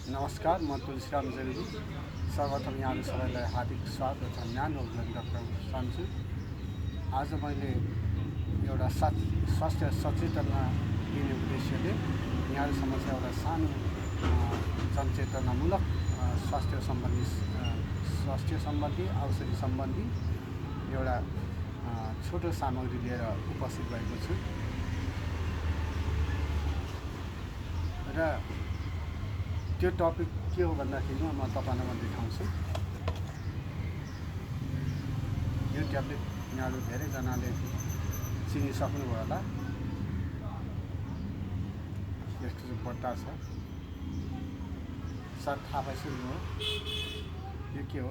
नमस्कार, म तुलसीराम जेलगी। सर्वप्रथम यहाँहरू सबैलाई हार्दिक स्वागत र धन्यवाद व्यक्त गर्न चाहन्छु। आज मैले एउटा स्वास्थ्य सचेतना दिने उद्देश्यले यहाँहरू समक्ष एउटा सानो जनचेतनामूलक स्वास्थ्य सम्बन्धी औषधि सम्बन्धी एउटा छोटो सामग्री लिएर उपस्थित भएको छु र त्यो टपिक के हो भन्दाखेरिमा म तपाईहरुलाई म देखाउँछु। यो ट्याब्लेट यहाँहरू धेरैजनाले चिनिसक्नुभयो होला। यसको चाहिँ बट्टा छ, सायद थाहा पाइसक्नुभयो यो के हो।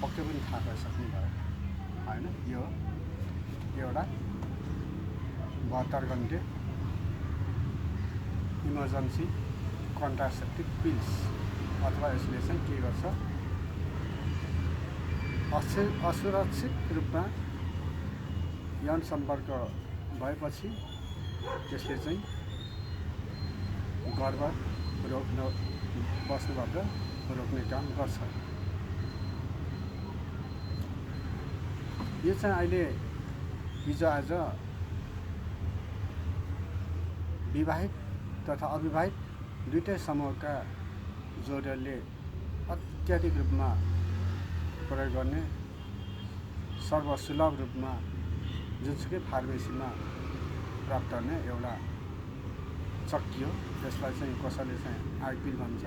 पक्कै पनि थाहा पाइसक्नुभयो होइन। यो एउटा 72 घन्टे इमर्जेन्सी कन्ट्रासेप्टिभ पिल्स, अथवा यसले चाहिँ के गर्छ, असुरक्षित रूपमा यौन सम्पर्क भएपछि यसले चाहिँ गर्भ बस्नुबाट रोक्ने काम गर्छ। यो चाहिँ अहिले हिजोआज विवाहित तथा अविवाहित दुईटै समूहका जोडीहरूले अत्याधिक रूपमा प्रयोग गर्ने, सर्वसुलभ रूपमा जुनसुकै फार्मेसीमा प्राप्त हुने एउटा चक्की हो। यसलाई चाहिँ कसैले चाहिँ आइपिल भन्छ,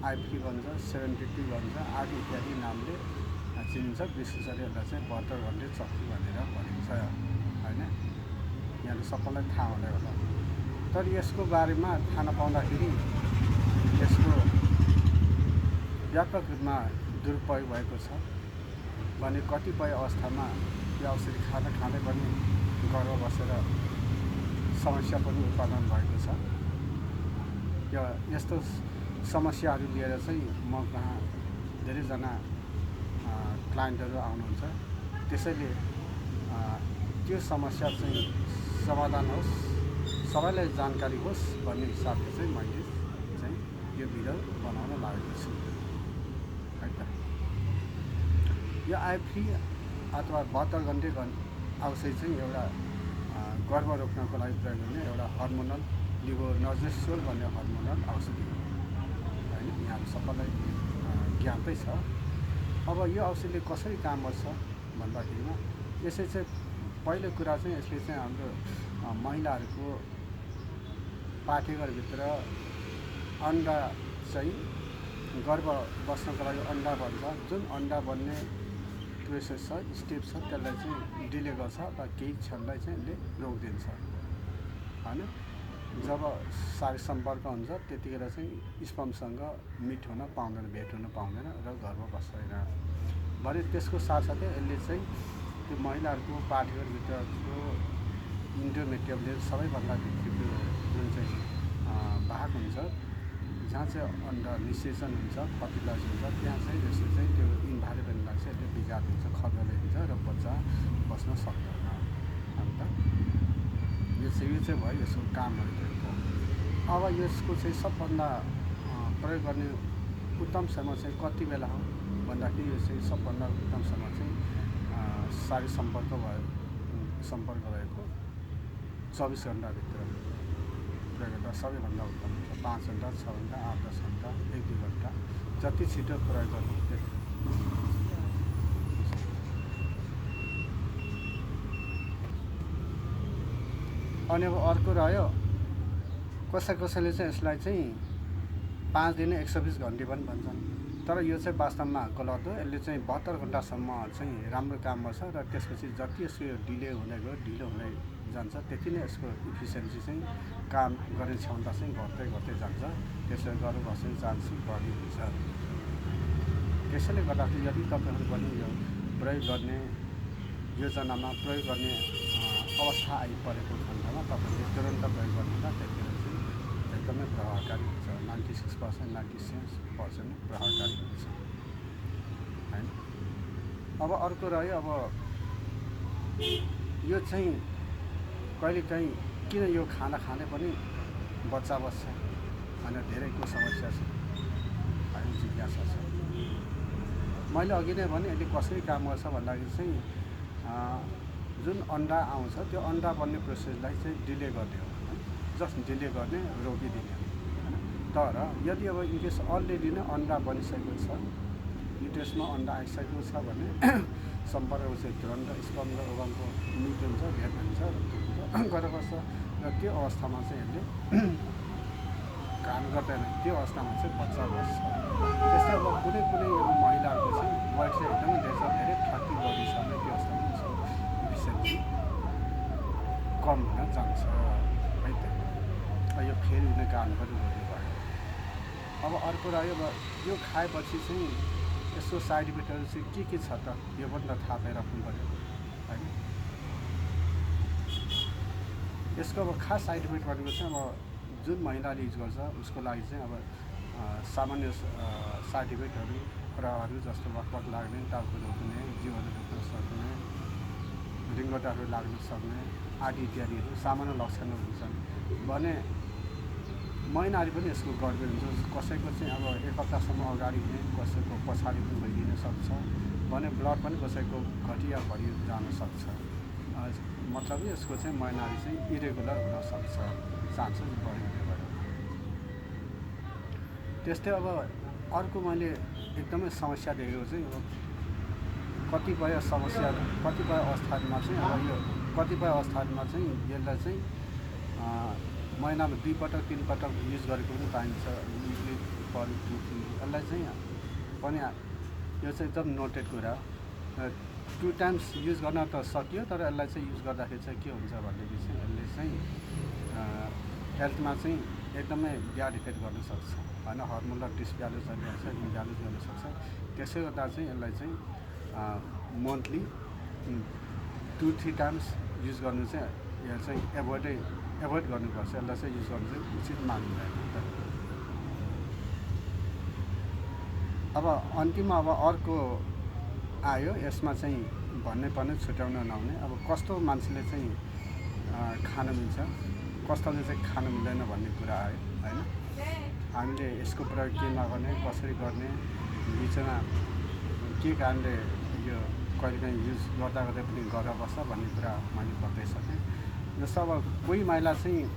आइफ्री भन्छ, 72 भन्छ, आदि इत्यादि नामले चिनिन्छ। विशेष गरी यसलाई चाहिँ 72 घन्टे चक्की भनेर भनिन्छ होइन। यहाँले सबैलाई थाहा हुँदै होला। तर यसको बारेमा थाहा नपाउँदाखेरि यसको व्यापक रूपमा दुरुपयोग भएको छ भने कतिपय अवस्थामा यो औषधि खाँदै पनि गर्भ बसेर समस्या पनि उत्पादन भएको छ। यस्तो समस्याहरू लिएर चाहिँ म कहाँ धेरैजना क्लाइन्टहरू आउनुहुन्छ। त्यसैले त्यो समस्या चाहिँ समाधान होस्, सबैलाई जानकारी होस् भन्ने हिसाबले चाहिँ मैले चाहिँ यो भिडियो बनाउन लागेको छु है त। यो आइफ्री अथवा 72 घन्टे औषधि चाहिँ एउटा गर्भ रोक्नको लागि प्रयोग हुने एउटा हर्मोनल लिभोनर्जेस्ट्रोल भन्ने हर्मोनल औषधि हो होइन। यहाँहरू सबैलाई ज्ञातै छ। अब यो औषधिले कसरी काम गर्छ भन्दाखेरिमा यसै चाहिँ पहिलो कुरा चाहिँ यसले चाहिँ हाम्रो महिलाहरूको पाठेघरभित्र अन्डा चाहिँ गर्भ बस्नको लागि अन्डा बन्छ, जुन अन्डा बन्ने प्रोसेस छ, स्टेप छ, त्यसलाई चाहिँ डिले गर्छ र केही क्षणलाई चाहिँ यसले रोकिदिन्छ होइन। जब शारीरिक सम्पर्क हुन्छ त्यतिखेर चाहिँ स्पर्मसँग मिट हुन पाउँदैन, भेट हुन पाउँदैन र गर्भ बस्दैन भने त्यसको साथसाथै यसले चाहिँ त्यो महिलाहरूको पाठेघरभित्रको इन्डोमेट्रियमले सबैभन्दा भित्रको जुन चाहिँ भाग हुन्छ, जहाँ चाहिँ अन्डा निषेचन हुन्छ, फर्टिलाइज हुन्छ, त्यहाँ चाहिँ यसले चाहिँ त्यो इन्भाइरोमेन्टलाई चाहिँ यसले बिगारिदिन्छ, खदेडिदिन्छ र बच्चा बस्न सक्दैन अन्त। यो चाहिँ भयो यसको काम गरेको। अब यसको चाहिँ सबभन्दा प्रयोग गर्ने उत्तम समय चाहिँ कति बेला हो भन्दाखेरि यो चाहिँ सबभन्दा उत्तम समय चाहिँ शारीरिक सम्पर्क भएको 24 घन्टाभित्र प्रयोग गर्दा सबैभन्दा उत्तम हुन्छ। 5 घन्टा, 6 घन्टा, 8-10 घन्टा, 1-2 घन्टा जति छिटो प्रयोग गर्नु त्यति। अनि अब अर्को रह्यो, कसैले चाहिँ यसलाई चाहिँ 5 दिन 120 घन्टे पनि भन्छन्। तर यो चाहिँ वास्तवमा गलत हो। यसले चाहिँ 72 घन्टासम्म चाहिँ राम्रो काम गर्छ र त्यसपछि जति यसको ढिलो हुँदै जान्छ त्यति नै यसको इफिसियन्सी चाहिँ काम गर्ने क्षमता चाहिँ घट्दै जान्छ। त्यसले गर्भ बस्ने चान्स बढी हुन्छ। त्यसैले गर्दाखेरि यदि तपाईँहरू पनि यो प्रयोग गर्ने योजनामा प्रयोग गर्ने अवस्था आइपरेको खण्डमा तपाईँले तुरन्त प्रयोग गर्नुहुँदा त्यतिखेर चाहिँ एकदमै प्रभावकारी हुन्छ। 96%, 96% प्रभावकारी हुन्छ होइन। अब अर्को रह्यो, अब यो चाहिँ कहिलेकाहीँ किन यो खाँदा पनि बच्चा बस्छ होइन, धेरैको समस्या छ होइन, जिज्ञासा छ। मैले अघि नै भने यसले कसरी काम गर्छ भन्दाखेरि चाहिँ जुन अन्डा आउँछ त्यो अन्डा बन्ने प्रोसेसलाई चाहिँ डिले गर्ने हो, जस्ट डिले गर्ने, रोकिदिने हो होइन। तर यदि अब इनकेस अलरेडी नै अन्डा बनिसकेको छ, युटेरसमा अन्डा आइसकेको छ भने सम्पर्कको चाहिँ तुरन्त स्पर्म र ओभमको मिट हुन्छ, भेट हुन्छ र त्यो हुन्छ गरेर बस्छ र त्यो अवस्थामा चाहिँ यसले काम गर्दैन, त्यो अवस्थामा चाहिँ बच्चा बस्छ। त्यस्तै अब कुनै कुनै महिलाहरूको चाहिँ वेट चाहिँ एकदमै धेरै 30 बडी छ भने त्यो अवस्थामा चाहिँ कम हुन जान्छ है त। यो फेरि हुने काम पनि गर्नु भयो। अब अर्को रह्यो, अब यो खाएपछि चाहिँ यसको साइड इफेक्टहरू चाहिँ के छ त, यो पनि त थाहा पाइराख्नु पऱ्यो होइन। यसको अब खास साइड इफेक्ट भनेको चाहिँ अब जुन महिलाले युज गर्छ उसको लागि चाहिँ अब सामान्य साइड इफेक्टहरू प्रभावहरू जस्तो वकवक लाग्ने, टाउको दुख्ने, जिउहरू दुख्न सक्ने, रिङ्गटाहरू लाग्न सक्ने आदि इत्यादिहरू सामान्य लक्षणहरू हुन्छन् भने महिनाहरू पनि यसको गडबडी हुन्छ। कसैको चाहिँ अब 1 हप्तासम्म अगाडि हुने, कसैको पछाडि पनि भइदिन सक्छ भने ब्लड पनि कसैको घटिया बढी जान सक्छ। मतलब यसको चाहिँ महिनाहरू चाहिँ इरेगुलर हुनसक्छ, चान्सेस बढी भएर। त्यस्तै अब अर्को मैले एकदमै समस्या देखेको चाहिँ अब कतिपय अवस्थामा चाहिँ अब यो कतिपय अवस्थामा चाहिँ यसलाई चाहिँ महिनामा 2 पटक 3 पटक युज गरेको पनि पाइन्छ। विकली पर 2-3 यसलाई चाहिँ पनि यो चाहिँ एकदम नोटेड कुरा। 2 टाइम्स युज गर्न त सकियो, तर यसलाई चाहिँ युज गर्दाखेरि चाहिँ के हुन्छ भनेदेखि चाहिँ यसले चाहिँ हेल्थमा चाहिँ एकदमै ब्याड इफेक्ट गर्न सक्छ होइन। हर्मोनल डिसब्यालेन्स गरिरहेको छ, इम्ब्यालेन्स गर्न सक्छ। त्यसै गर्दा चाहिँ यसलाई चाहिँ मन्थली 2-3 टाइम्स युज गर्नु चाहिँ यो चाहिँ एभोइड गर्नुपर्छ। यसलाई चाहिँ युज गर्नु चाहिँ उचित मानिँदैन। अब अन्तिममा अब अर्को आयो, यसमा चाहिँ भन्नै पर्ने, छुट्याउन नहुने। अब कस्तो मान्छेले चाहिँ खान मिल्छ, कस्तोले चाहिँ खान मिल्दैन भन्ने कुरा आयो होइन। हामीले यसको प्रयोग केमा गर्ने, कसरी गर्ने, बिचमा के कारणले यो कहिलेकाहीँ युज गर्दा पनि गरेर बस्छ भन्ने कुरा मैले बताइसकेँ। जस्तो अब कोही महिला चाहिँ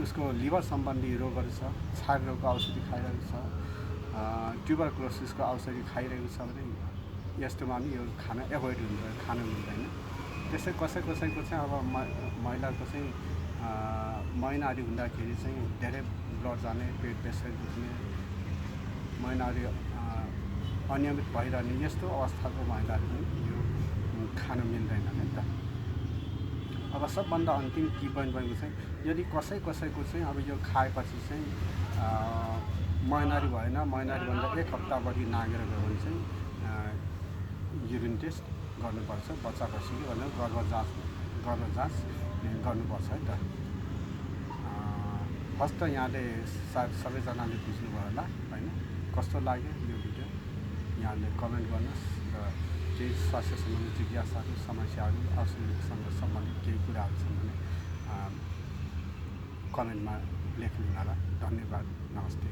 उसको लिभर सम्बन्धी रोगहरू छ, छाती रोगको औषधि खाइरहेको छ, ट्युबरक्लोसिसको औषधि खाइरहेको छ भने यस्तोमा पनि यो खाना एभोइड हुन्छ, खान मिल्दैन। त्यसै कसैको चाहिँ अब महिलाको चाहिँ महिनाहरू हुँदाखेरि चाहिँ धेरै ब्लड जाने, पेट प्रेसर दुख्ने, महिनाहरू अनियमित भइरहने, यस्तो अवस्थाको महिलाहरू पनि यो खान मिल्दैन है त। अब सबभन्दा अन्तिम की पोइन्ट भनेको चाहिँ यदि कसैको चाहिँ अब यो खाएपछि चाहिँ महिनाहरू भएन, महिनाहरूभन्दा 1 हप्ता बढी नागेर गयो भने चाहिँ युरिन टेस्ट गर्नुपर्छ। बच्चा बस्यो कि भनेर गर्भ जाँच गर्नुपर्छ है त। फर्स्ट त यहाँले सायद सबैजनाले बुझ्नुभयो होला होइन। कस्तो लाग्यो यो भिडियो यहाँले कमेन्ट गर्नुहोस् र केही स्वास्थ्य सम्बन्धी जिज्ञासाहरू, समस्याहरू, औषधिसँग सम्बन्धित केही कुराहरू छन् भने कमेन्टमा लेख्नु होला। धन्यवाद, नमस्ते।